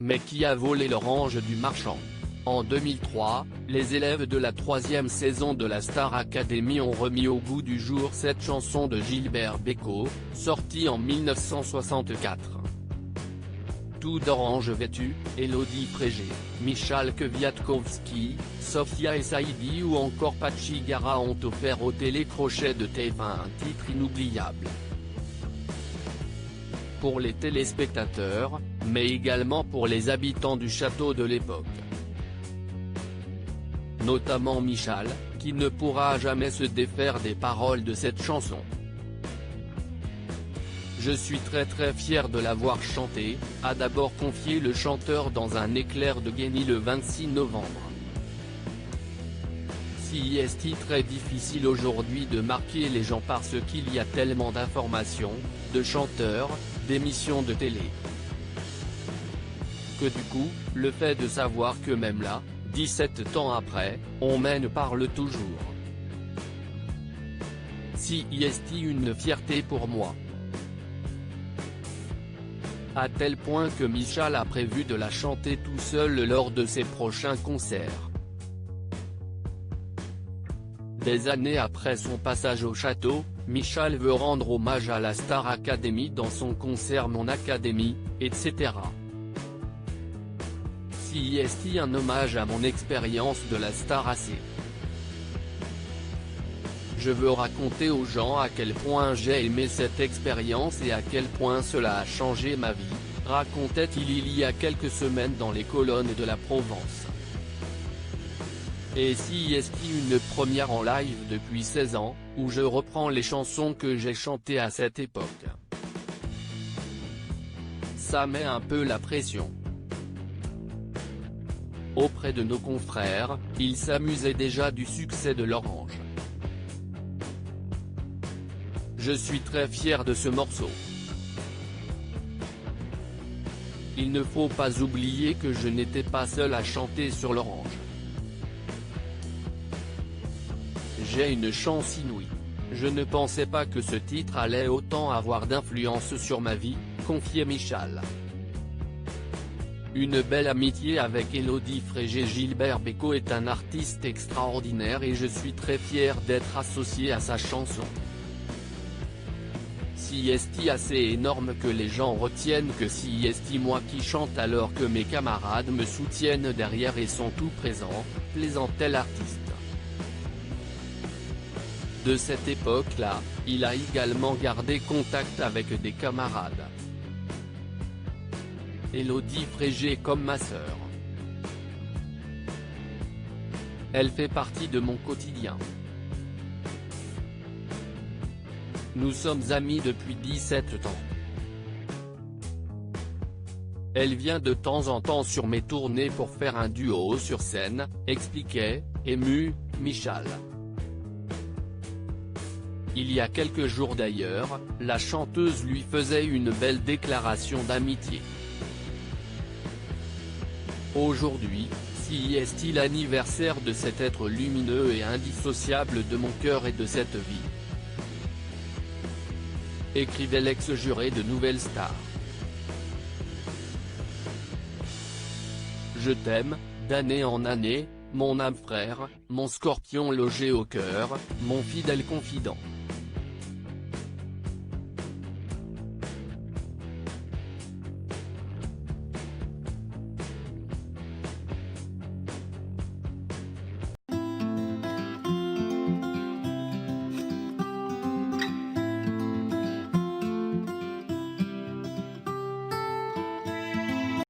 mais qui a volé l'orange du marchand. En 2003, les élèves de la 3e saison de la Star Academy ont remis au goût du jour cette chanson de Gilbert Bécaud, sortie en 1964. Tout d'orange vêtu, Élodie Frégé, Michal Kwiatkowski, Sofia et Saïdi ou encore Pachi Gara ont offert au télécrochet de TF1 un titre inoubliable pour les téléspectateurs, mais également pour les habitants du château de l'époque. Notamment Michal, qui ne pourra jamais se défaire des paroles de cette chanson. Je suis très fier de l'avoir chanté, a d'abord confié le chanteur dans un éclair de génie le 26 novembre. Si est très difficile aujourd'hui de marquer les gens parce qu'il y a tellement d'informations, de chanteurs, d'émissions de télé. Que du coup, le fait de savoir que même là, 17 ans après, on mène parle toujours. Si est une fierté pour moi. À tel point que Michal a prévu de la chanter tout seul lors de ses prochains concerts. Des années après son passage au château, Michal veut rendre hommage à la Star Academy dans son concert Mon Académie, etc. Si est un hommage à mon expérience de la Star AC. Je veux raconter aux gens à quel point j'ai aimé cette expérience et à quel point cela a changé ma vie, racontait-il il y a quelques semaines dans les colonnes de la Provence. Et si est une première en live depuis 16 ans, où je reprends les chansons que j'ai chantées à cette époque. Ça met un peu la pression. Auprès de nos confrères, ils s'amusaient déjà du succès de l'orange. Je suis très fier de ce morceau. Il ne faut pas oublier que je n'étais pas seul à chanter sur l'orange. J'ai une chance inouïe. Je ne pensais pas que ce titre allait autant avoir d'influence sur ma vie, confiait Michal. Une belle amitié avec Élodie Frégé. Gilbert Bécaud est un artiste extraordinaire et je suis très fier d'être associé à sa chanson. Si est assez énorme que les gens retiennent que si est moi qui chante alors que mes camarades me soutiennent derrière et sont tout présents, plaisantait l'artiste. De cette époque-là, il a également gardé contact avec des camarades. Élodie Frégé comme ma sœur. Elle fait partie de mon quotidien. Nous sommes amis depuis 17 ans. Elle vient de temps en temps sur mes tournées pour faire un duo sur scène, expliquait, ému, Michal. Il y a quelques jours d'ailleurs, la chanteuse lui faisait une belle déclaration d'amitié. Aujourd'hui, si est l'anniversaire de cet être lumineux et indissociable de mon cœur et de cette vie. Écrivait l'ex-juré de Nouvelle Star. Je t'aime, d'année en année, mon âme frère, mon scorpion logé au cœur, mon fidèle confident.